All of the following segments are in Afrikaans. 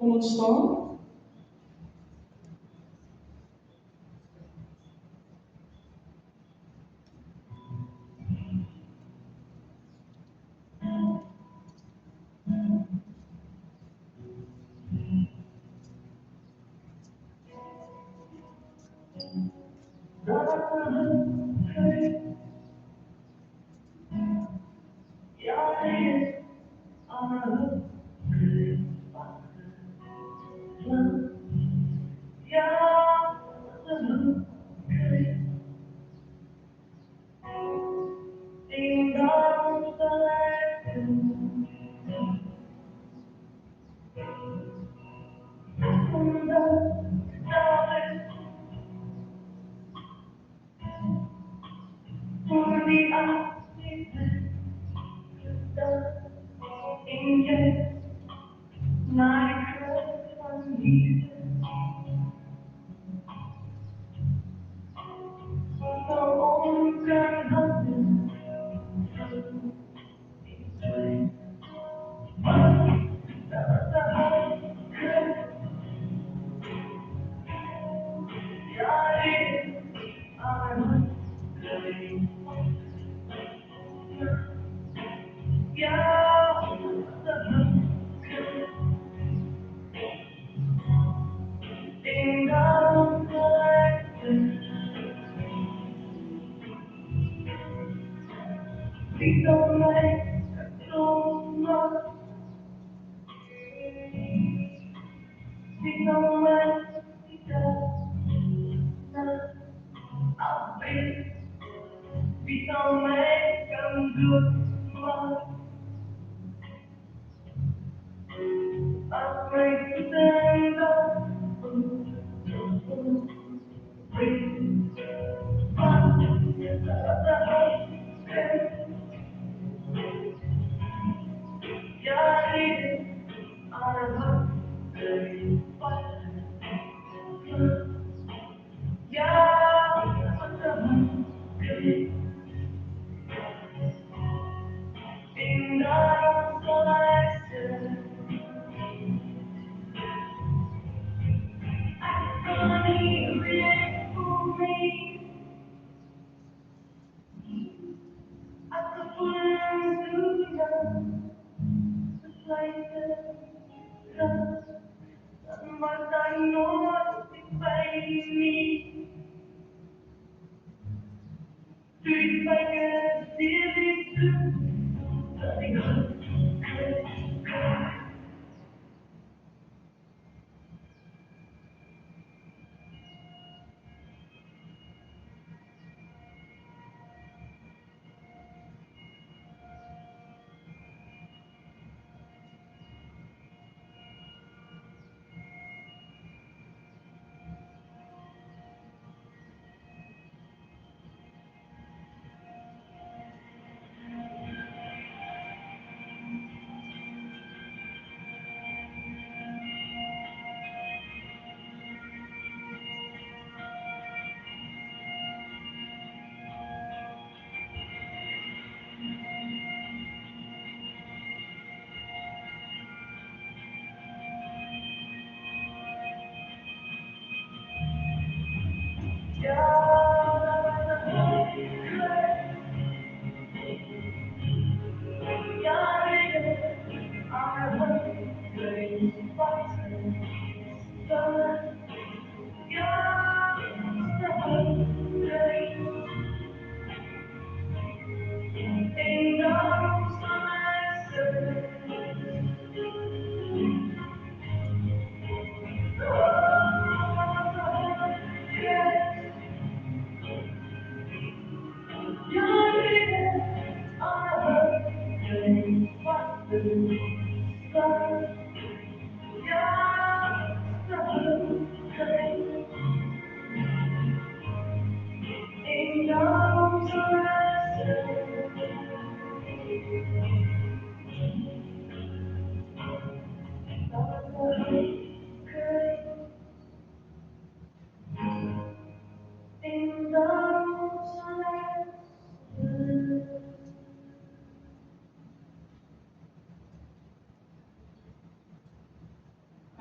Vamos start.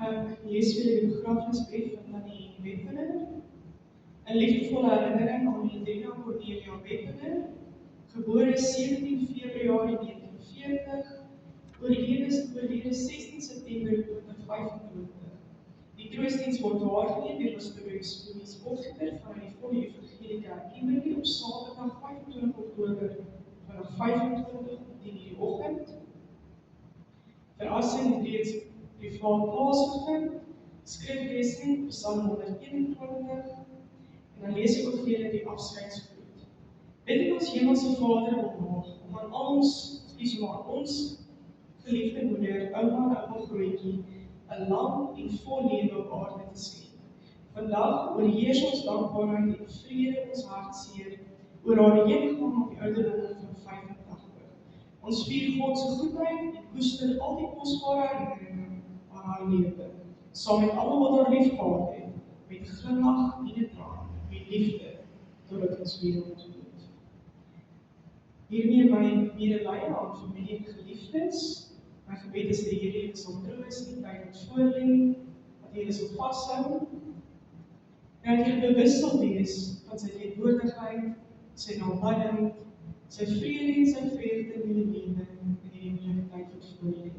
Ek lees vir die begrafenisbrief van Tannie Wetteler. 'n liefdevolle herinnering aan Hendrina Cornelia Wetteler, gebore 17 Februarie 1940, oorlede 16 September 2025. Die troostdiens word waargeneem deur ons Louis Potgieter van die Volle Evangelie Kerk Kimberley op Saterdag 25 Oktober 2025 om 10:00 die oggend. Verrassing het reeds privaat plaasgevind, skriflesing Psalm 121, en dan lees ek ook vir julle die afskeidsgroet. Dit het ons Hemelse Vader opmaak om aan ons geliefde moeder, ouma Grootjie, 'n lang en vol lewe op aarde te skenk. Vandag oorheers ons dankbaarheid en vrede ons hartseer oor haar heengaan op die ouderdom van 85. Ons vier God se goedheid en koester al die kosbare herinneringe aan haar lewe, saam met almal wat haar liefgehad het, met 'n glimlag en 'n traan, met liefde, totdat ons weer ontmoet. Hiermee my medelee aan familie en geliefdes. My gebed is dat hierdie sal troos en tyd wat voorlê, dat julle sal vashou, en dat julle bewus sal wees van sy teenwoordigheid, sy nabijheid, sy vrede en sy vreugde in julle lewe in die moeilike tyd wat voorlê.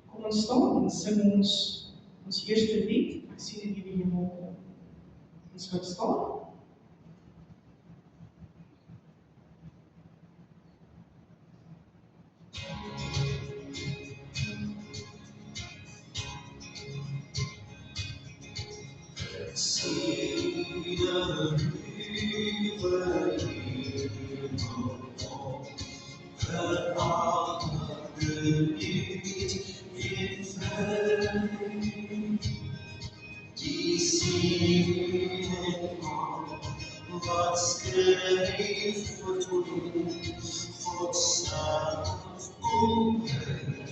Kom ons staan en sing ons eerste lied, ek sien in die hemel kom. Ons gaan staan. See the river that underneath in vain, deceiving but skillful for self open.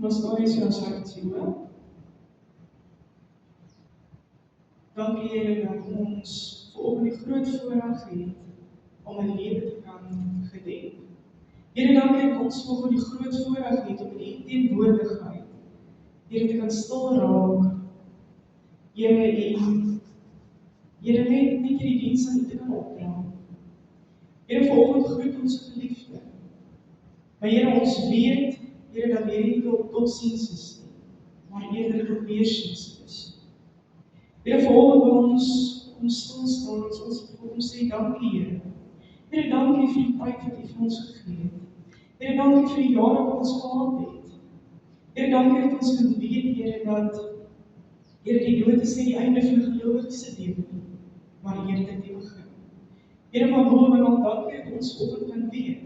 Ons staan hier so ons hart so. Dankie Here dat ons vanoggend die groot voorreg het om 'n lewe te kan gedenk. Here, dankie dat ons vanoggend die groot voorreg het om in U teenwoordigheid, Here, te kan stil raak Here net hierdie diens aan U te kan opdra. Here, vanoggend groet ons geliefde. Maar Here, ons weet, Here, dat Here nie wil totsiens is nie, maar eerder probeersiens is. Here, vanoggend wil ons stil staan, ons sê dankie, Here. Here, dankie vir die tyd wat U vir ons gegee het. Here, dankie vir die jare wat ons gehad het. Here, dankie dat ons kan weet, Here, dat Here, die dood is nie die einde van 'n gelowige se lewe nie, maar eerder die begin. Here, maar bovenal dankie dat ons vanoggend kan weet,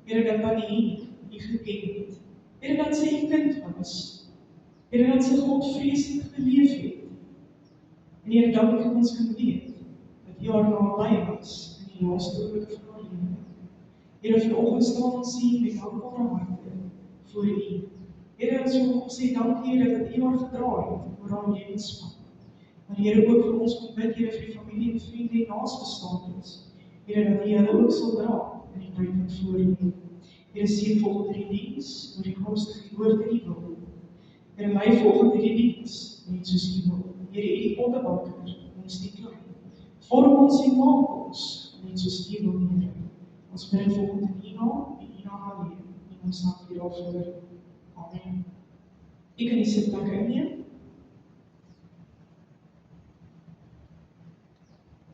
Here, dat wat U geken het. Here, dat sy U kind was. Here, dat sy Godvreesend geleef het. En Here, dankie dat ons kan weet, dat U haar naby was in die laaste oomblikke van haar lewe. Here, vanoggend staan ons hier met dankbare harte voor U. Here, ons wil ook sê dankie, Here, dat U haar gedra het oor haar lewenspad. Maar Here, ook vir ons kom bid, Here, vir die familie en vriende en naasbestaandes. Here, dat U hulle ook sal dra in die tyd wat voor U lê. Here, seën volgende hierdie diens, oor die komstige woord en die wil. Here, my volgende hierdie diens, net soos U wil. Here, U die pottebakker, ons die klein. Vorm ons en maak ons, net soos U wil, Here. Ons bid volgende in U naam, en U naam alleen. En ons dank U daarvoor. Amen. Ek kan die sitplekke inneem.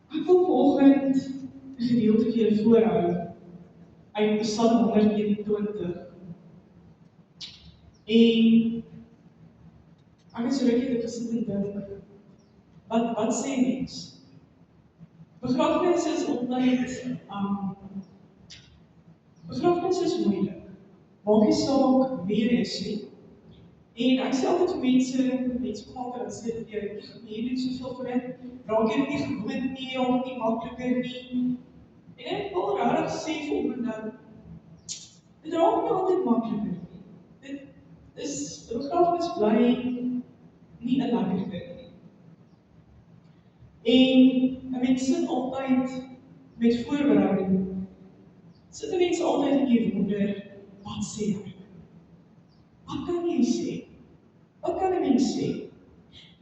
Ek wil vanoggend 'n gedeelte vir julle voorhou uit Psalm 121. En ek het so rukkie dit gesit en dink, wat sê mens? Begrafnis is altyd, begrafnis is moeilik. Maak nie saak wie jy is nie. En ek sê altyd vir mense kom altyd en sê dat jy doen soveel vir dit, raak jy nie gewoond nie, of nie makliker nie. En ek wil regtig sê volgende dat dit raak nie altyd makliker nie. Begrafnis bly nie 'n lekker ding nie. En 'n mens sit altyd met voorbereiding. Sit 'n mens altyd en jy wonder, wat sê hy? Wat kan jy sê? Wat kan 'n mens sê?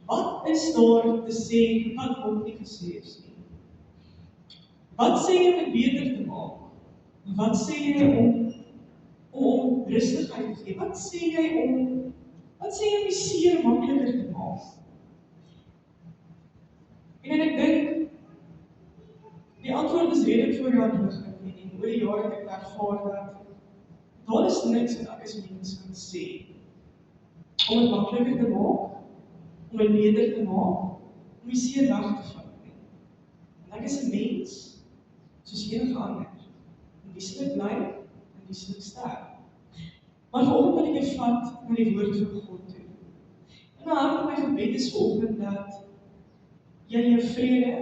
Wat is daar te sê wat nog nie gesê is nie? Wat sê jy om dit beter te maak? Wat sê jy om rustigheid te gee? Wat sê jy om die seer makliker te maak? En ek dink, die antwoord is redelik voor jou liggend. En oor die jare het ek ervaar dat daar is niks wat ek as mens kan sê om dit makliker te maak, om dit beter te maak, om die seer weg te vat. En ek is 'n mens, soos enige ander, en die sal bly, en die sal sterf. Maar vanoggend wil ek jou vat na die woord van God toe. En my hart en my gebed is vanoggend dat jy jou vrede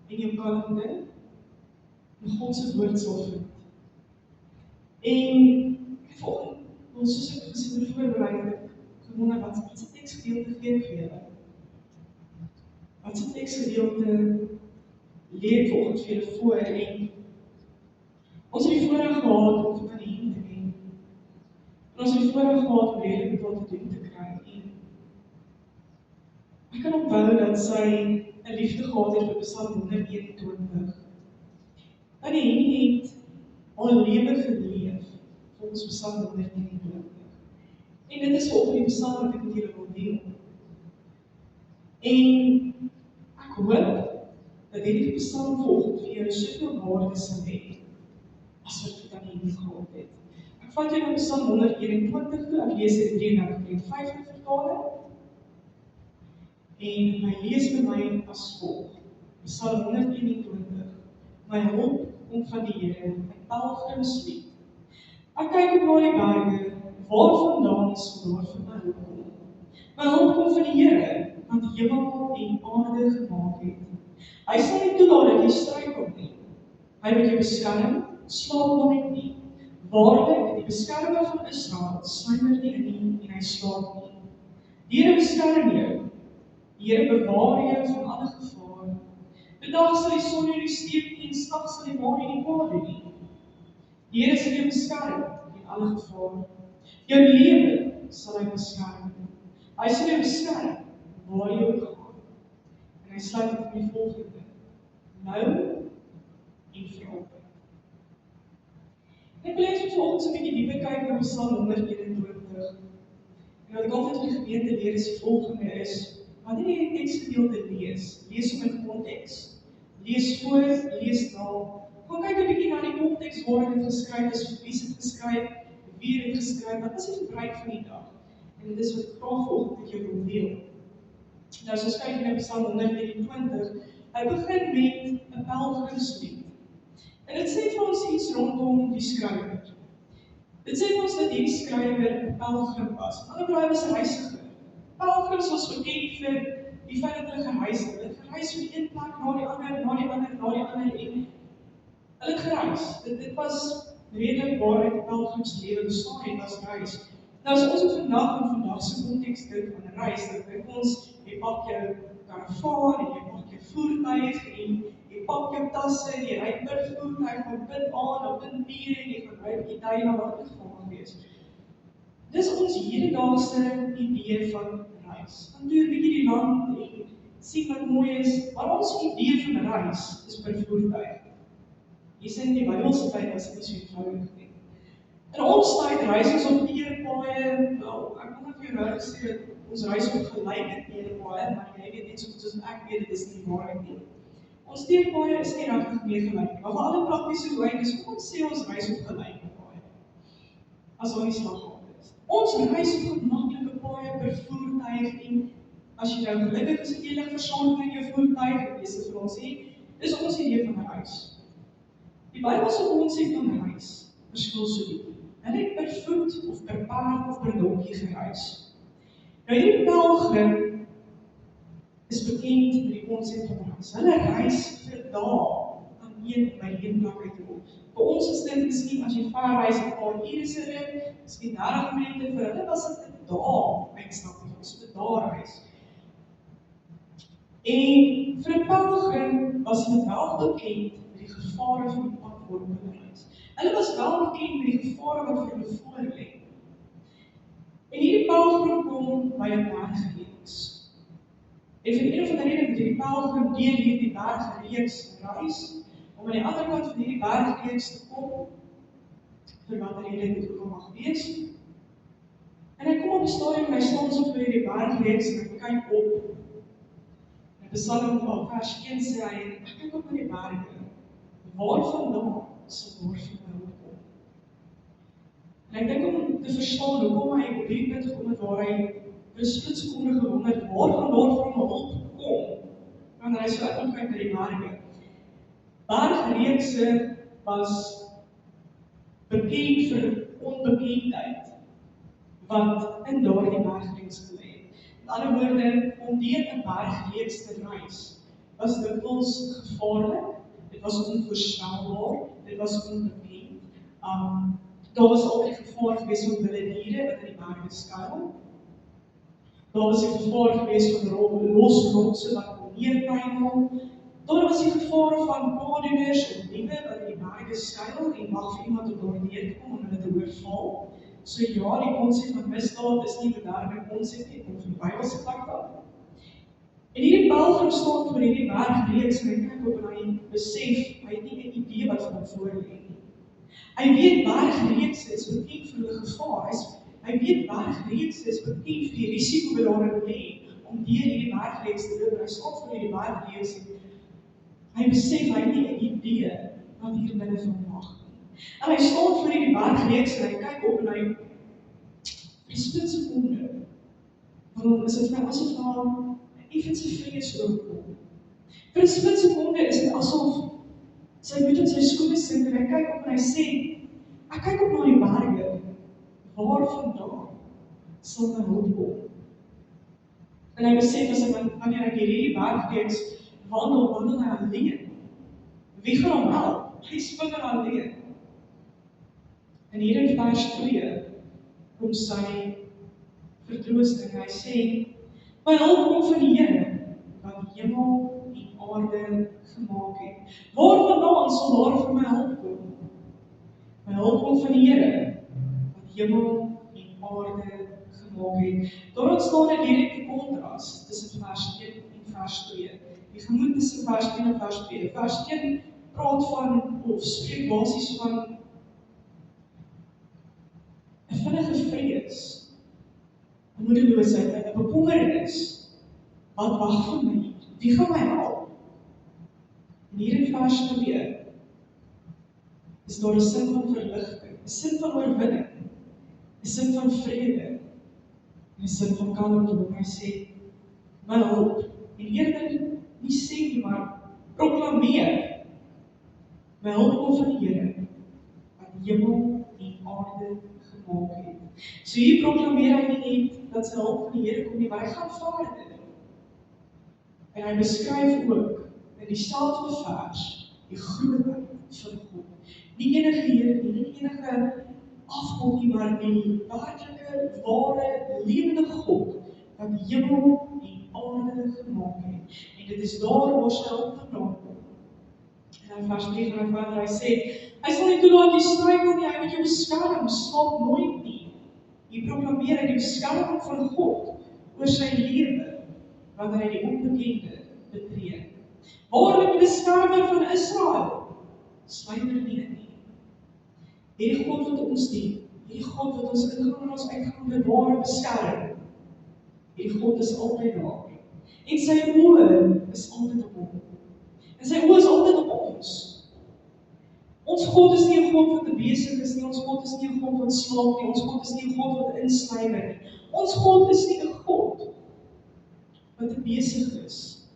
en jou kalmte in God se woord sal vind. En volgens, soos ek gesien het voorbereid het, gewonder wat se teksgedeelte gee vir julle. Wat se teksgedeelte leer volgens vir julle voor en ons het die voorreg gehad om van die Here te ken. En ons het die voorreg gehad om redelik wat te doen te kry. En ek kan onthou dat sy 'n liefde gehad het vir Psalm 121. En die Here het haar lewe geleef volgens Psalm 121. En dit is ook die Psalm wat ek met julle wil deel. En ek hoop dat hierdie Psalm volgens vir julle soveel waarde sal hê as wat dit aan die gehad het. Ek vat jou na Psalm 121 toe, ek lees dit 33:50 vertaling. En hy lees met my as volg. Psalm 121. My hulp kom van die Here, my pelgrimslied. Ek kyk op na die berge, waarvandaan sal daar vir my hulp kom? My hulp kom van die Here, wat hemel en aarde gemaak het. Hy sal nie toelaat dat jy struikel nie. Hy moet jou beskerm, slaap nooit nie. Waarlik, die beskermer van Israel sluimer nie in nie en hy slaap nie. Die Here beskerm jou. Die Here bewaar jou van alle gevaar. Bedag sal die son jou nie steek nie en snags sal die maan jou nie kwaad doen nie. Die Here sal jou beskerm in alle gevaar. Jou lewe sal hy beskerm. Hy sal jou beskerm waar jy ook gaan. En hy sluit af met die volgende: nou en vir altyd. En ek wil net vanoggend so 'n bietjie dieper kyk na Psalm 121. En wat ek altyd vir die gemeente leer is die volgende is, wanneer jy 'n teksgedeelte lees hom in konteks. Lees voor, lees na. Gaan kyk 'n bietjie na die konteks waar dit geskryf is, vir wie dit geskryf, wie dit geskryf, wat is die gebruik van die dag? En dit is wat ek graag vanoggend met jou wil deel. Nou, soos kyk in Psalm 121, hy begin met 'n pelgrimslied. En dit sê vir ons iets rondom die skrywer. Dit sê vir ons dat hierdie skrywer 'n pelgrim was. In ander woorde, hy was 'n reisiger. Pelgrims was bekend vir die feit dat hulle gereis het. Hulle het gereis van die een plek na die ander, en hulle het gereis. Dit was redelik waaruit die pelgrimslewe bestaan het as reis. Nou as ons vandag se konteks dink aan 'n reis, dan dink ons, jy pak jou karavaan en jy pak jou voertuig en jy pak jou tasse en jy ry per voertuig van punt A na punt B en jy gaan ry met die tyd na wat dit gaan wees. Dis ons hedendaagse idee van reis. Gaan toer 'n bietjie die land en sien wat mooi is, maar ons idee van reis is per voertuig. Jy sien die Bybelse tyd was nie so eenvoudig nie. In ons tyd reis ons op teerpaaie, wel, ek kan net vir jou regtig sê dat ons reis op gelyke teerpaaie, maar jy weet net soos ek weet, dit is nie waar nie. Ons teerpaaie is nie regtig meer gelyk, maar vir alle praktiese doeleindes, kom ons sê ons reis op gelyke paaie, as ons nie slaghawe is. Ons reis op maklike paaie per voertuig en as jy nou gelukkig is, het jy lig versorging in jou voertuig, en dis vir ons sê, dis ons idee van 'n reis. Die Bybelse konsep van reis verskil so diep. Hulle het per voet of per paard of per donkie gereis. Nou hierdie pelgrim is bekend met die konsep van reis. Hulle reis vir dae aan by die een plek uit te kom. Vir ons is dit miskien as jy ver reis 'n paar ure se rit, miskien 30 minute, vir hulle was dit 'n dae uitstap, ons het 'n dae reis. En vir 'n pelgrim was hulle wel bekend met die gevare van die pad waarop hulle reis. Hulle was wel bekend met die gevare wat vir hulle voorlê. En hierdie pelgrim kom by 'n bergreeks. En vir een of ander rede moet hierdie pelgrim deur hierdie bergreeks reis, om aan die ander kant van hierdie bergreeks te kom, vir watter rede dit ook al mag wees. En hy kom op 'n stadium en hy staan so voor hierdie bergreeks en hy kyk op. In Psalm van vers 1 sê hy, ek kyk op na die berge, waarvandaan sal daar vir my hulp kom. En ek dink om te verstaan hoekom hy op die punt gekom het waar hy vir 'n splitsekonde gewonder het, waarvan daar vir hom hulp kom, wanneer hy so uitkyk na die berge. Bergreekse was bekend vir onbekendheid, wat in daardie bergreeks gelê het. Met ander woorde, om deur 'n bergreeks te reis, was dikwels gevaarlik, dit was onvoorspelbaar, dit was onbekend. Daar was altyd gevaar gewees van wilde diere wat in die berge skuil. Daar was die gevaar gewees van los rotse wat kon neertuimel. Daar was die gevaar van paadoeners en diewe wat in die berge skuil en wag vir iemand om daar neer te kom om hulle te oorval. So ja, die konsep van misdaad is nie 'n moderne konsep nie, kom van die Bybelse kant af. En hierdie pelgrim staan voor hierdie bergreeks en hy kyk op en hy besef, hy het nie 'n idee wat vir hom voorlê nie. Hy weet bergreekse is bekend vir hulle gevaar. Hy weet bergreekse is bekend vir die risiko wat daarin lê om deur hierdie bergreeks te loop. Hy staan voor hierdie bergreeks en hy besef hy het nie 'n idee wat hier binne van wag. En hy staan voor hierdie bergreeks en hy kyk op en hy die splitsekonde. Want is dit vir asof daar 'n effense vrees oorkom. Vir 'n splitsekonde is dit asof sy voet in sy skoene sink en hy kyk op en hy sê, ek kyk op na die berge, waarvandaan sal my hulp kom? En hy besef as wanneer ek hierdie bergreeks wandel hy alleen. Wie gaan hom help? Hy spring alleen. En hier in vers 2 kom sy vertroosting. Hy sê, my hulp kom van die Here, wat hemel en aarde gemaak het. Waarvandaan sal daar vir my hulp kom? My hulp kom van die Here, wat hemel en aarde gemaak het. Daar ontstaan 'n direkte kontras tussen vers 1 en vers 2. gemoed tussen vers 1 en vers 2. Vers 1 praat van, of spreek basies van 'n vinnige vrees, 'n moedeloosheid, 'n bekommernis. Wat wag vir my? Wie gaan my help? En hier in vers 2 is daar 'n sin van verligting, 'n sin van oorwinning, 'n sin van vrede, en 'n sin van kalmte, wat hy sê, my hulp. En eerder nie sê nie, maar proklameer, my hulp kom van die Here, wat die hemel en aarde gemaak het. So hier proklameer hy nie net dat sy hulp van die Here kom nie, maar hy gaan verder. En hy beskryf ook in dieselfde vers die grootheid van God. Nie enige Here nie, nie enige afgod nie, maar die werklike, ware, lewende God wat die hemel en aarde gemaak het. En dit is daar waar sy hulp vandaan kom. En in vers 3 gaan hy verder, hy sê, hy sal nie toelaat jy struikel nie, hy moet jou beskerm, slaap nooit nie. Hier proklameer hy die beskerming van God oor sy lewe, wanneer hy die onbekende betree. Waarlik die beskerming van Israel, sluimer nie. Hierdie God wat ons dien, hierdie God wat ons ingang en ons uitgang bewaar en beskerm, hierdie God is altyd daar. En sy oë is altyd op hom. En sy oë is altyd op ons. Ons God is nie 'n God wat te besig is nie, ons God is nie 'n God wat slaap nie, ons God is nie 'n God wat insluimer nie. Ons God is nie 'n God wat te besig is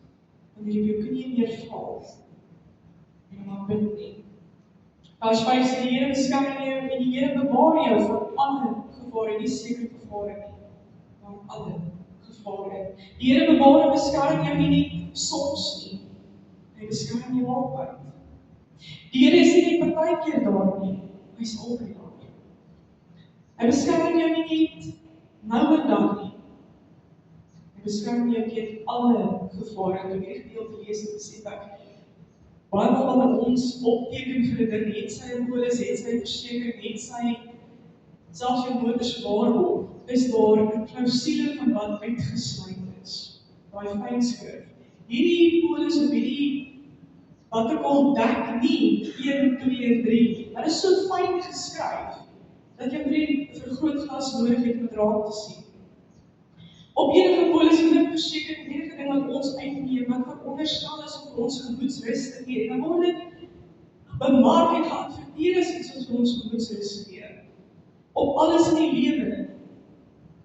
wanneer jy op jou knieë neerval en dan bid nie. Vers 5 sê, die Here beskerm jou en die Here bewaar jou van alle gevare, nie sekere gevare nie, maar alle gevare. Die Here bewaar en beskerm jou nie soms nie, hy beskerm jou altyd. Die Here is nie net partykeer daar nie, hy is altyd daar. Hy beskerm jou nie net nou en dan nie, hy beskerm jou teen alle gevare. En toe ek hierdie gedeelte lees, het besef ek, baie wat ons opteken vir 'n ding, het sy 'n polis, het sy versekering, het sy selfs jou motor se waarborg, is daar 'n klousule van wat uitgesluit is. Daai fynskrif. Hierdie polis of hierdie wat ek al dek nie 1, 2, 3. Dit is so fyn geskryf dat jy omtrent 'n vergrootglas nodig het om dit raak te sien. Op enige polis, enige versekering, enige ding wat ons uitneem, wat veronderstel is om ons gemoedsrus te gee, dan word dit bemark en geadverteer as iets wat vir ons gemoedsrus gee. Op alles in die lewe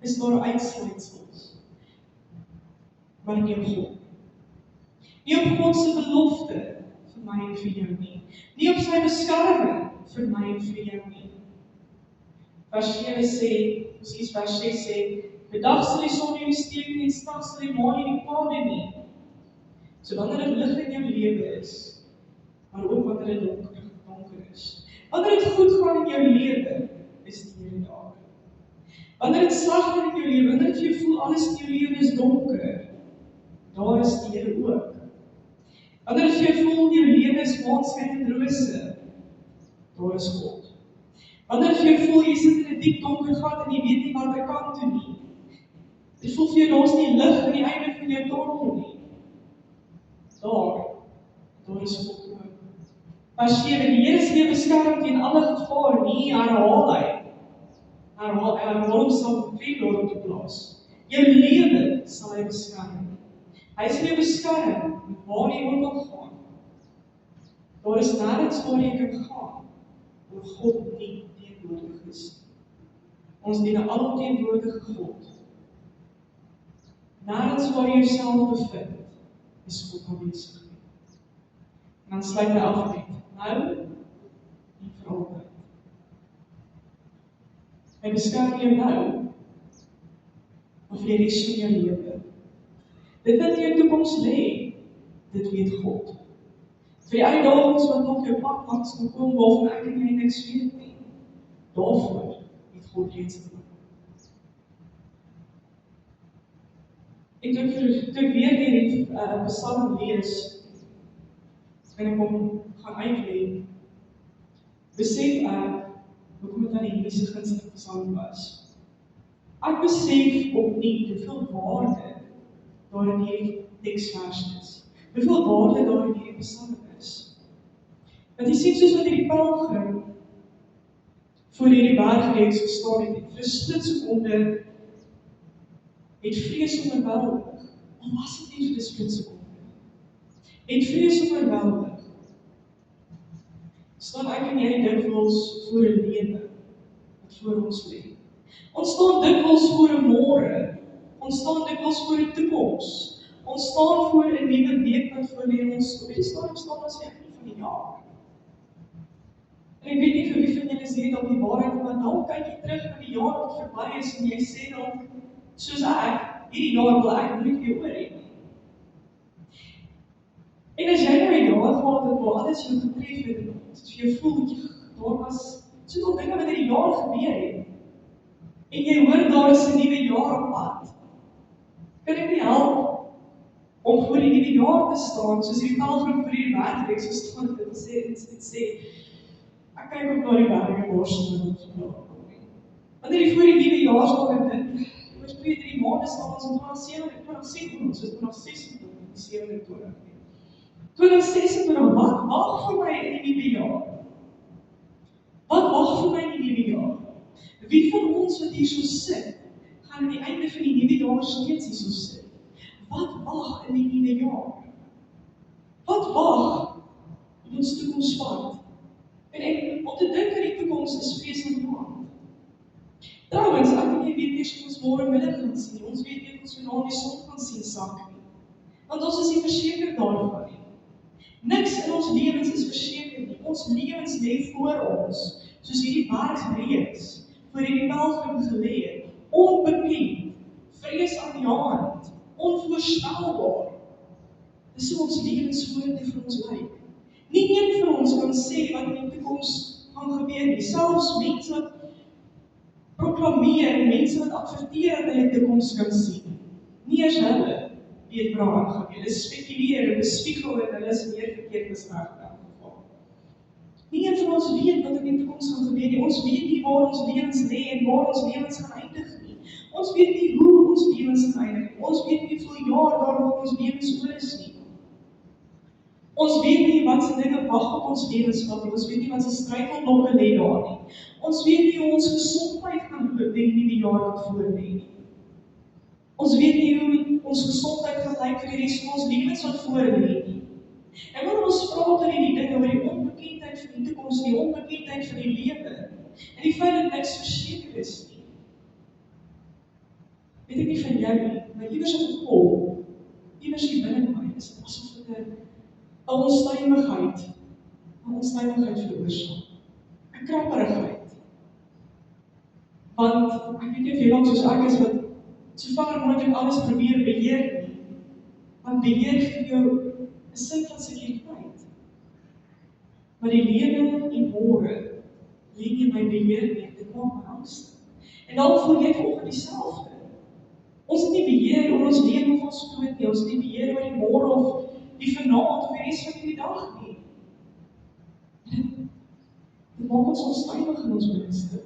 is daar uitsluitsels. Maar nie op God. Nie op God se belofte vir my en vir jou nie. Nie op sy beskerming vir my en vir jou nie. Vers 7 sê, presies vers 6 sê, bedag sal die son nie steek nie, en s'nags sal die maan nie kwade nie. So wanneer dit lig in jou lewe is, maar ook wanneer dit donker is. Wanneer dit goed gaan in jou lewe, is die Here daar. Wanneer dit sleg gaan in jou lewe, wanneer jy voel alles in jou lewe is donker, daar is die Here ook. Wanneer jy voel jou lewe is maanskyn en rose, daar is God. Wanneer jy voel jy sit in 'n diep donker gat en jy weet nie watter kant toe nie. Jy voel vir jou daar's nie lig aan die einde van jou tunnel nie. Daar is God ook. Vers 7, die Here is nie beskerm teen alle gevaar nie, herhaal hy. Herhaal homself op 3 daarop te plaas. Jou lewe sal hy beskerm. Hy is nie beskerm waar jy ook al gaan. Daar is nêrens waar jy kan gaan, waar God nie teenwoordig is. Ons dien 'n alomteenwoordige God. Nêrens waar jy jouself bevind, is God aanwesig. En dan sluit hy af met, nou en vir altyd. Hy beskerm jou nou, of vir die res van jou lewe. Dit wat in jou toekoms lê, dit weet God. Vir die uitdagings wat nog jou pad langs kan kom, waarvan ek en jy niks weet nie, daarvoor het God reeds gedoen. Ek toe weer die Psalm lees, en ek hom gaan uitlees, besef ek, hoekom dit aan die Here se gunsteling Psalm was. Ek besef opnuut hoeveel waarde daar in hierdie teksvers is. hoeveel waarde daar in hierdie psalm is. Want jy sien, soos wat hierdie pelgrim voor hierdie bergreeks gestaan het, vir 'n splitsekonde het vrees oorweldig. Al was dit nie vir 'n splitsekonde. Het vrees oorweldig. Staan ek en jy dikwels voor 'n lewe wat voor ons lê. Ons staan dikwels voor 'n môre. Ons staan dikwels voor 'n toekoms. Ons staan voor 'n nuwe week wat voor lê ons. Op die stadium staan ons eintlik van die jaar. En ek weet nie vir wie van julle sê dit op die waarheid, maar dan kyk jy terug na die jaar wat verby is en jy sê dan, soos ek, hierdie jaar wil ek nooit weer oor hê nie. En as jy nou 'n jaar gehad het waar alles jou getref het, en as jy voel dat jy daar was, soveel dinge wat in die jaar gebeur het, en jy hoor daar is 'n nuwe jaar op pad, kan ek nie help om voor die nuwe jaar te staan, soos die pelgrim vir die bergreeks, soos van dit sê, ek kyk op na die berge borstel en ons vandag kom. Wanneer jy voor die nuwe jaar staan en dink, oor 2-3 maande staan ons in 2026, 2026, wat wag vir my in die nuwe jaar? Wat wag vir my in die nuwe jaar? Wie van ons wat hier so sit, gaan aan die einde van die nuwe jaar steeds hier so sit? Wat wag in die nuwe jaar? Wat wag op ons toekomspad? En om te dink aan die toekoms is vreesvermaand. Trouwens, ek weet nie weet hoe ons môre middag gaan sien. Ons weet nie ons vanaand die son gaan sien sak nie. Want ons is nie verseker daarvan nie. Niks in ons lewens is verseker nie. Ons lewens lê voor ons, soos hierdie bergreeks voor hierdie pelgrim gelê het. Onbekend, vrees aan die hand, onvoorspelbaar. Dis hoe ons lewens vorentoe vir ons lyk. Nie een van ons kan sê wat in die toekoms gaan gebeur nie. Selfs mense wat proklameer, mense wat adverteer dat hulle die toekoms kan sien. Nie eens hulle weet waar aan gaan. Hulle spekuleer en bespiegel en hulle is meer verkeerd as reg in elk geval. Nie een van ons weet wat in die toekoms gaan gebeur nie. Ons weet nie waar ons lewens lê en waar ons lewens gaan eindig nie. Ons weet nie hoe ons lewens gaan eindig nie. Ons weet nie hoeveel jaar daar nog ons lewens oor is nie. Ons weet nie wat se dinge wag op ons lewenspad nie. Ons weet nie wat se struikelblokke lê daar nie. Ons weet nie hoe ons gesondheid gaan loop in die jaar wat voor lê nie. Ons weet nie hoe ons gesondheid gaan lyk vir die res van ons lewens wat voor lê nie. En wanneer ons praat oor hierdie dinge, oor die onbekendheid van die toekoms, die onbekendheid van die lewe, en die feit dat niks verseker is nie. Weet ek nie van jou nie, maar iewers op die kol, iewers hier binne my, is dit asof dit 'n onstuimigheid veroorsaak. 'n Krapperigheid. Want ek weet nie of jy lank soos ek is wat so ver moontlik alles probeer beheer nie. Want beheer gee jou 'n sin van sekuriteit. Maar die lewe en môre lê nie my beheer nie, dit maak my angstig. En dan voel jy vanoggend dieselfde. Ons het nie beheer oor ons lewe of ons dood nie, ons het nie beheer oor die môre of die vanaand of die res van die dag nie. Dit maak ons onstuimig in ons binneste.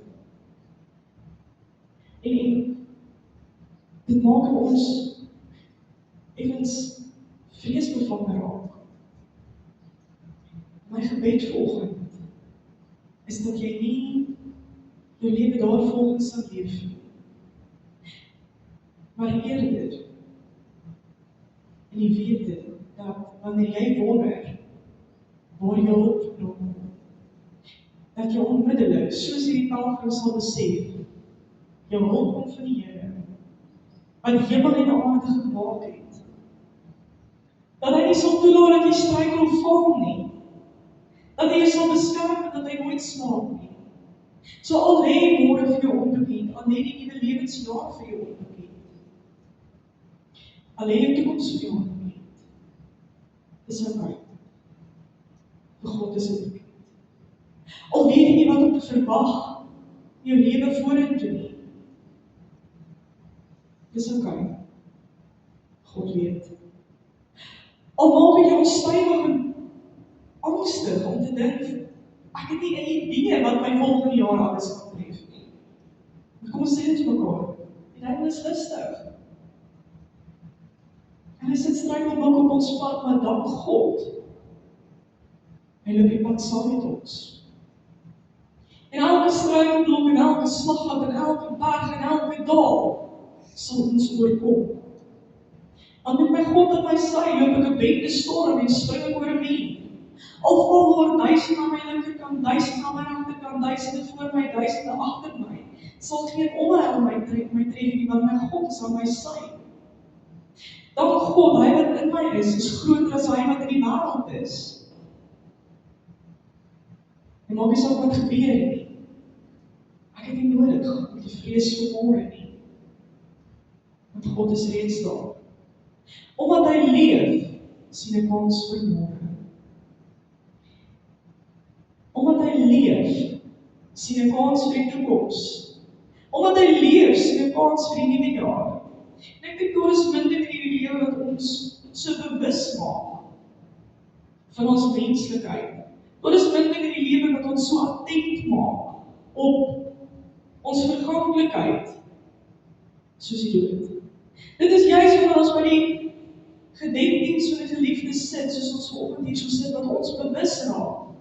En dit maak ons effens vreesbevange raak. My gebed vanoggend is dat jy nie jou lewe daarvolgens sal leef nie. Maar eerder in die wete dat wanneer jy wonder waar jy hulp nodig het, dat jy onmiddellik, soos hierdie pelgrim sal besef, jou hulp kom van die Here, wat hemel en aarde gemaak het. Dat hy nie sal toelaat dat jy struikel of val nie. Dat hy jou sal beskerm en dat hy nooit slaap nie. So al lê môre vir jou onbekend, al lê die nuwe lewensjaar vir jou onbekend. Al lê die toekoms vir jou onbekend. Dis oukei. Vir God is dit bekend. Al weet jy nie wat om te verwag in jou lewe vorentoe nie. Dis oukei. God weet. Al maak jy onstuimig en angstig om te dink, ek het nie 'n idee wat my volgende jaar alles gaan tref nie. Kom ons sê dit vir mekaar. Die Bybel is rustig. Hulle sit struikelblok op ons pad, maar dank God, hy loop die pad saam met ons. En elke struikelblok en elke slaggat en elke berg en elke dal sal ons oorkom. Want met my God en my sy loop ek 'n bende storm en spring ek oor 'n muur. Al val daar 1000 aan my linkerkant, 1000 aan my regterkant, 1000 voor my, 1000 agter my, sal geen onheil my tref nie, want my God is aan my sy. Dank God, hy wat in my is groter as hy wat in die wêreld is. En maak nie saak wat gebeur nie. Ek het nie nodig om te vrees vir môre nie. Want God is reeds daar. Omdat hy leef, sien ek kans vir môre. Omdat hy leef, sien ek kans vir die toekoms. Omdat hy leef, sien ek kans vir die nuwe jaar. En ek dink daar is min dinge in die lewe wat ons so bewus maak van ons menslikheid. Daar is min dinge in die lewe wat ons so attent maak op ons verganklikheid, soos die dood. Dit is juist wanneer ons by die gedenkdiens van die geliefdes sit, soos ons vanoggend hier so sit, wat ons bewus raak,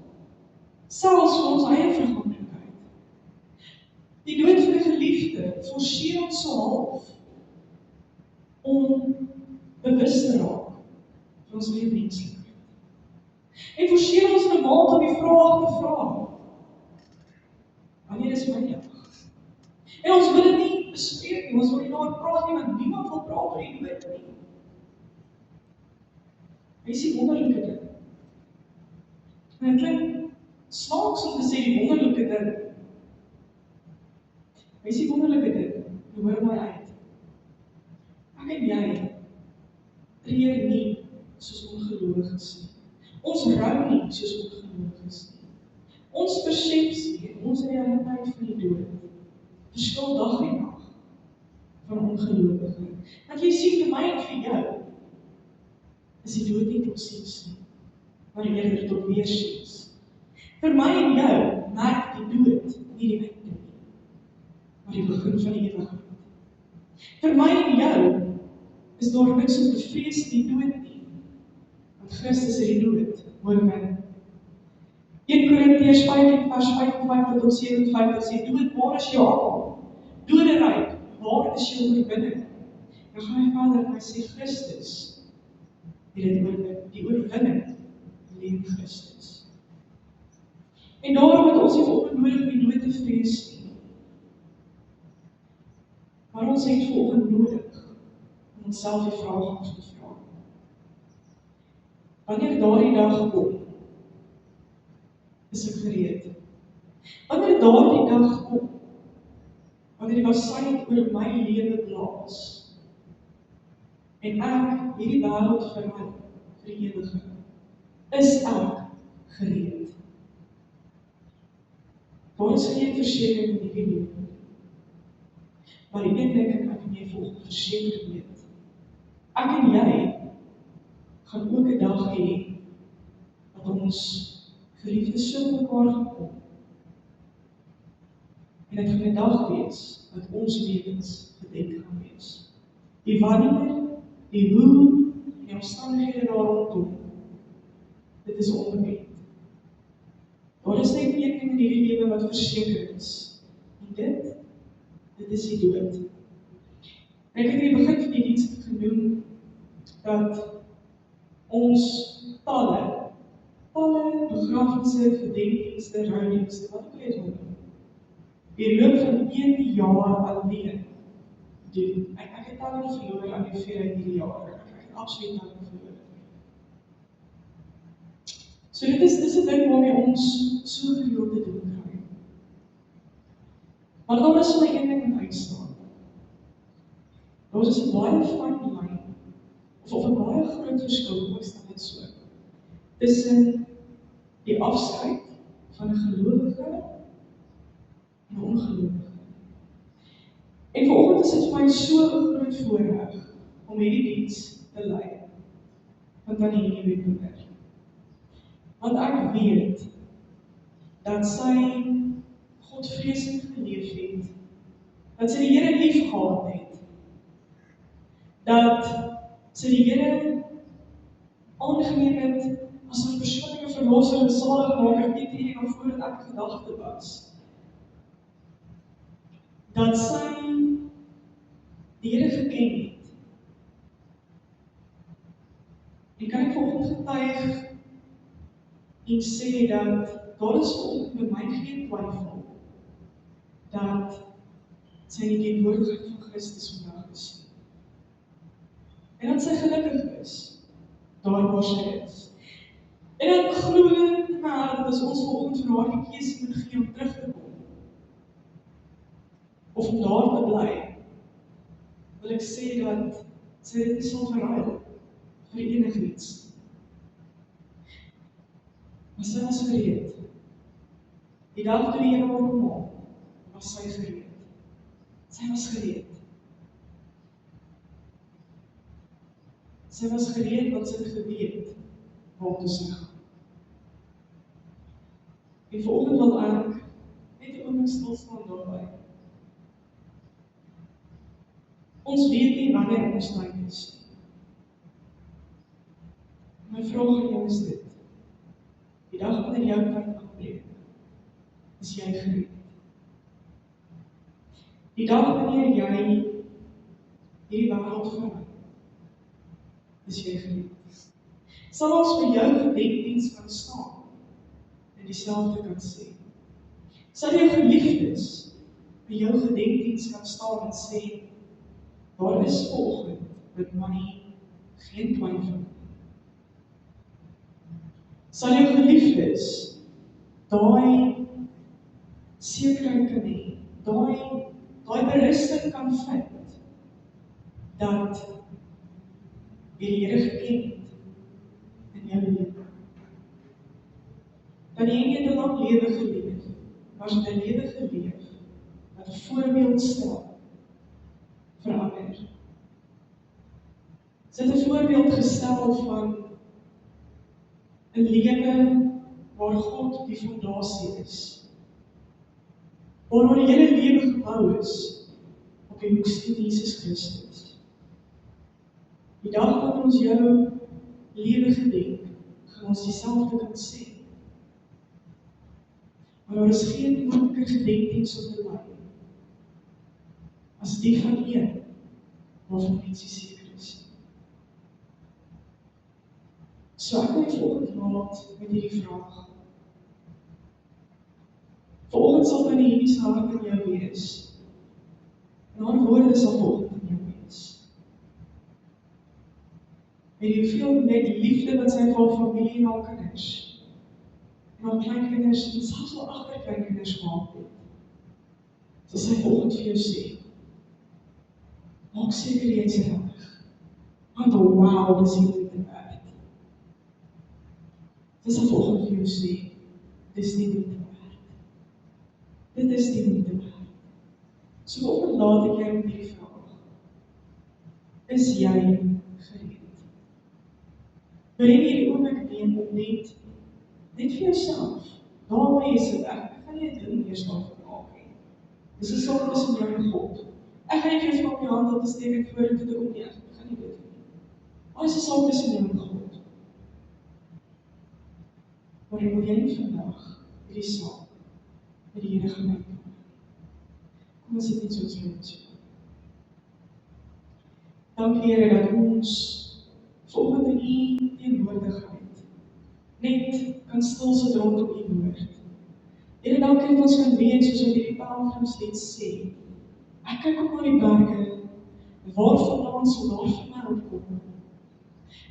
selfs van ons eie verganklikheid. Die dood van die geliefde forceer ons so half om bewus te raak van ons eie menslikheid. En forceer ons in 'n mate om die vraag te vra: wanneer is my dag? En ons wil dit nie bespreek nie, ons wil nie daaroor praat nie, want niemand wil praat oor die dood nie. Hy sê wonderlike ding. En dit klink snaaks om te sê die wonderlike ding. Hy sê wonderlike ding, jy hoor my uit. Ek en jy tree nie soos ongelowiges nie. Ons rou nie soos ongelowiges nie. Ons persepsie en ons realiteit van die dood verskil dag en nag van ongelowige. Want jy sien, vir my en vir jou is die dood nie tot siens nie, maar eerder tot weersiens. Vir my en jou merk die dood nie die einde nie, maar die begin van die ewigheid. Vir my en jou is daar niks om te vrees die dood nie, want Christus het die dood oorwin. 1 Korintiërs 15 vers 55 tot 57 sê, dood, waar is jou almal? Doderyk, waar is jou oorwinning? Dan gaan hy verder en hy sê, Christus het dit oorwin, die oorwinning lê in Christus. En daarom het ons nie vanoggend nodig om die dood te vrees nie. Maar ons het vanoggend nodig om onsself die vraag af te vra. Wanneer daardie dag kom, is ek gereed. Wanneer daardie dag kom, wanneer die waarskynlik oor my lewe blaas, en ek hierdie wêreld verander vir die ewigheid, is ek gereed. Daar is geen versekering in die lewe. Maar die een ding ek en jy volgens verseker weet. Ek en jy gaan ook 'n dag hê dat ons geliefdes so mekaar gaan kom. En dit gaan 'n dag wees wat ons lewens gedenk gaan wees. Die wanneer, die hoe, en die omstandighede daar rondom, dit is onbekend. Daar is net een ding in hierdie lewe wat verseker is. En dit is die dood. En ek het in die begin van die diens genoem dat ons talle begrafnisse, gedenkdienste, roudienste, wat ook al jy doen, die loop van 1 jaar alleen doen. Ek het talle verloor aan die veerheid hierdie jaar. Ek het absoluut talle verloor. So dit is 'n ding waarmee ons so gereeld te doen kry. Maar daar is my een ding wat uitstaan. Daar is 'n baie fyn lyn, of 'n baie groot verskil, kom ek stel dit so, tussen die afskeid van 'n gelowige en 'n ongelowige. En vanoggend is dit vir my so 'n groot voorreg om hierdie diens te lei, want dan hierdie nuwe moeder. Want ek weet dat sy Godvreesend geleef het, dat sy die Here lief gehad het, dat So die Here aangeneem het as 'n persoonlike verlosser en saligmaker net hierdie nog voordat ek gedagte was. Dat sy die Here geken het. En kan ek vanoggend getuig en sê dat daar is vanoggend by my geen twyfel dat sy die teenwoordigheid van Christus vandag gesien. En dat sy gelukkig is, daar waar sy is. En dat glo in my hart, dat as ons vanoggend vir haar die keuse moet gee om terug te kom, of om daar te bly, wil ek sê dat sy dit nie sal verruil vir enigiets. Maar sy was gereed. Die dag toe die Here haar kom haal, was sy gereed. Sy was gereed. Sy was gereed want sy het geweet waar sy gaan. En vanoggend wil ek net 'n oomblik stil staan daarby. Ons weet nie wanneer ons tyd is nie. My vraag aan jou is dit. Die dag wanneer jou tyd aanbreek, is jy gereed. Die dag wanneer jy hierdie wêreld verlaat, is jy gereed. Sal ons vir jou gedenkdiens kan staan en dieselfde kan sê. Sal jou geliefdes vir jou gedenkdiens kan staan en sê, daar is vanoggend met my geen twyfel. Sal jou geliefdes daai sekerheid kan hê, daai berusting kan vind dat jy die Here geken het in jou lewe. Dat jy nie 'n lang lewe geleef, maar 'n lewe geleef wat 'n voorbeeld stel vir ander. Sy het 'n voorbeeld gestel van 'n lewe waar God die fondasie is. Waar die hele lewe gebou is op die hoeksteen Jesus Christus. Die dag wat ons jou lewe gedenk, gaan ons dieselfde kan sê. Maar daar is geen moeiliker gedenkdiens op die lyn as die van een waarvan mense seker is. So ek wil vanoggend laat met hierdie vraag. Vanoggend sal van die Here se hart in jou wees. En haar woorde sal vanoggend in jou wees. En jy voel net die liefde wat sy vir haar familie en haar kinders, en haar kleinkinders, en selfs haar agterkleinkinders gemaak het. Sal sy vanoggend vir jou sê, maak seker jy is regtig. Want wow, dis nie dit werd. Dis sal vanoggend vir jou sê, dis nie dit werd. Dit is nie dit werd. So vanoggend laat ek jou met die vraag, is jy gereed? Wil jy hierdie oomblik neem om net vir jouself, daar waar jy sit, ek gaan nie 'n ding eers daarvan maak nie. Dis 'n saak tussen jou en God. Ek gaan nie vir jou op jou hand op te steek en vorentoe te kom nie, ek gaan nie dit doen. Maar dis 'n saak tussen jou en God. Maar wil jy nie vandag hierdie saak met die Here gemeen doen? Kom ons sit net so ons. Dankie Here dat ons volgens in U teenwoordigheid net kan stil sit rondom U woord. Here, dankie dat ons kan weet, soos wat hierdie pelgrimslied sê, ek kyk op na die berge, waarvandaan sal daar vir my hulp kom.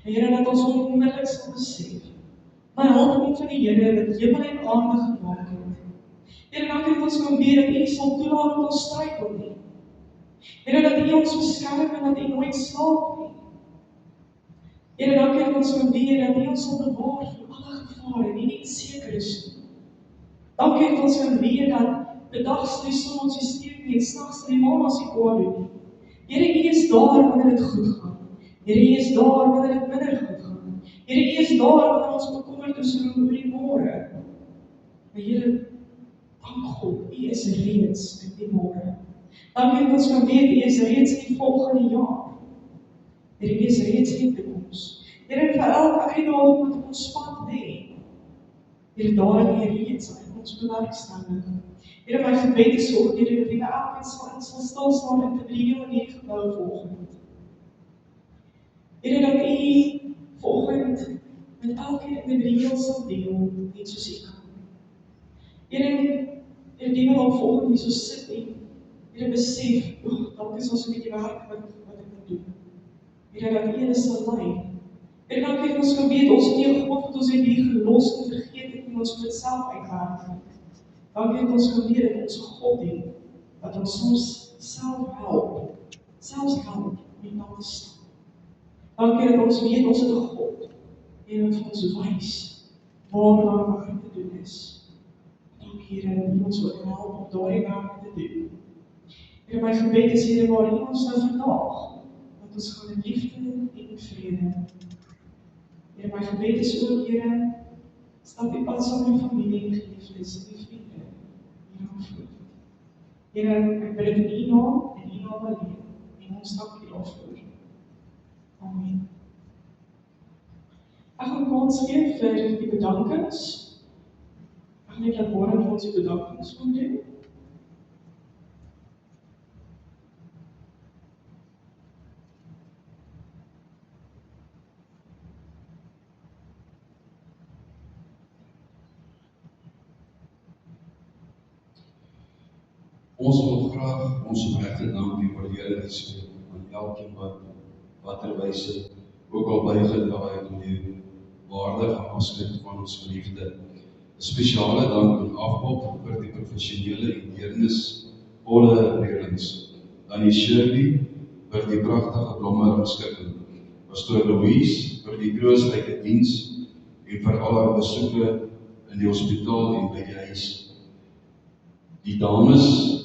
Here, dat ons onmiddellik sal besef, my hulp kom van die Here wat hemel en aarde gemaak het. Here, dankie dat ons kan weet dat U nie sal toelaat dat ons struikel nie. Here, dat U ons beskerm en dat U nooit slaap nie. Here, dankie dat ons kan weet dat U ons sal bewaar van alle gevare en U nie seker is nie. Dankie dat ons kan weet dat bedags sal die son ons nie steek nie en snags sal die maan ons nie kwaad doen nie. Here, U is daar wanneer dit goed gaan. Here, U is daar wanneer dit minder goed gaan. Here, U is daar wanneer ons bekommerd is oor die môre. Maar Here, dank God, U is reeds in die môre. Dankie dat ons kan weet, U is reeds in die volgende jaar. Here, U is reeds lief vir ons. Here, vir elke uitdaging wat op ons pad lê. Here, daar in U reeds in ons bewerkstelling. Here, my gebed is ook, Here, dat U elkeen sal stil staan in Tebriel in hierdie gebou vanoggend. Here, dat U vanoggend met elkeen in Tebriel sal deel, net soos U kan. Here, die wat vanoggend hier so sit en Here besef, dalk is ons 'n bietjie werk wat ek moet doen. Here, dat U ons sal lei. Here, dankie dat ons kan weet, ons het nie 'n God wat ons het hier gelos en vergeet het en ons moet self uitwerk nie. Dankie dat ons kan weet dat ons 'n God het, wat ons soms self help, selfs help om na te staan. Dankie dat ons weet, ons het 'n God, en wat vir ons wys, waar daar werk te doen is. Dankie, Here, dat U ons ook help om daardie werk te doen. Here, my gebed is, Here, waar U ons nou vandag, dat ons gaan in liefde en vrede. Here, my gebed is ook, Here, stap U pad saam met familie en geliefdes en die vriende, hier aan voet. Here, ek bid dit in U naam en U naam alleen, en ons stap hier afvoer. Amen. Ek gaan kans gee vir die bedankings. Ek net laat Warren vir ons die bedankings kom doen. Ons wil graag ons opregte dank en waardering uitspreek aan elkeen wat waterwyse ook al bygedra het om die waardige afskeid van ons geliefde. 'n Spesiale dank aan Afbop vir die professionele en deernisvolle reëlings, aan die Shirley vir die pragtige blommerangskikking, Pastoor Louise vir die troostryke diens en vir al haar besoeke in die hospitaal en by die huis. Die dames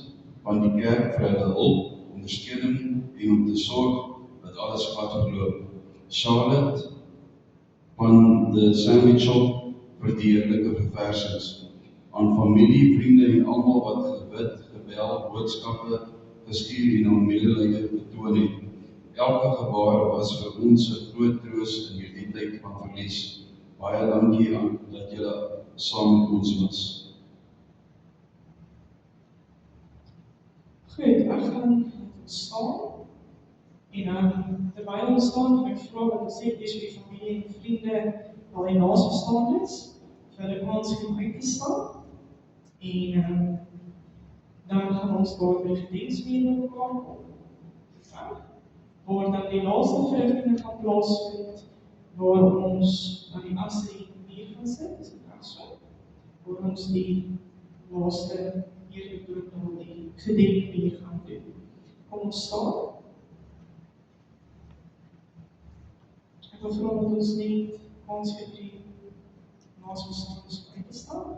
van die kerk vir hulle hulp, ondersteuning en om te sorg dat alles glad verloop. Charlotte van the Sandwich Shop vir die heerlike verversings. Aan familie, vriende en almal wat gebid, gebel, boodskappe gestuur en om medelyde betoon het. Elke gebaar was vir ons 'n groot troos in hierdie tyd van verlies. Baie dankie aan dat julle saam met ons was. Goed, ek gaan staan. En terwyl ons staan, gaan ek vra dat ons net eers vir die familie en vriende al die naasbestaandes vir hulle kans gee om uit te staan. En dan gaan ons daar by die gediensmeeting mekaar kom. Waar dan die laaste verrigtinge gaan plaasvind, waar ons aan die asse hier gaan sit, is dit reg so? Waar ons die laaste hier bedoel dan die gedenkbier gaan doen. Kom ons staan. Ek wil vra dat ons net kans gee vir die naasbestaandes om uit te staan.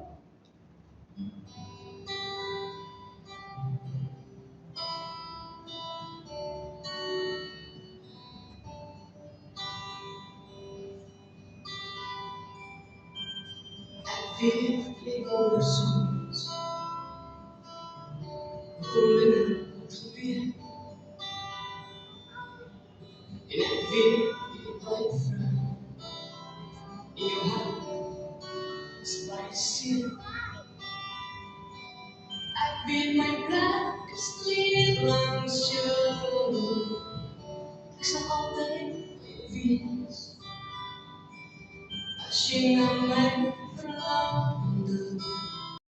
Vive over songs, golden to be. In a vivid light from in your heart, spicy. I feel my blackest sleep lungs you. Some all day feels. I sing a man from London.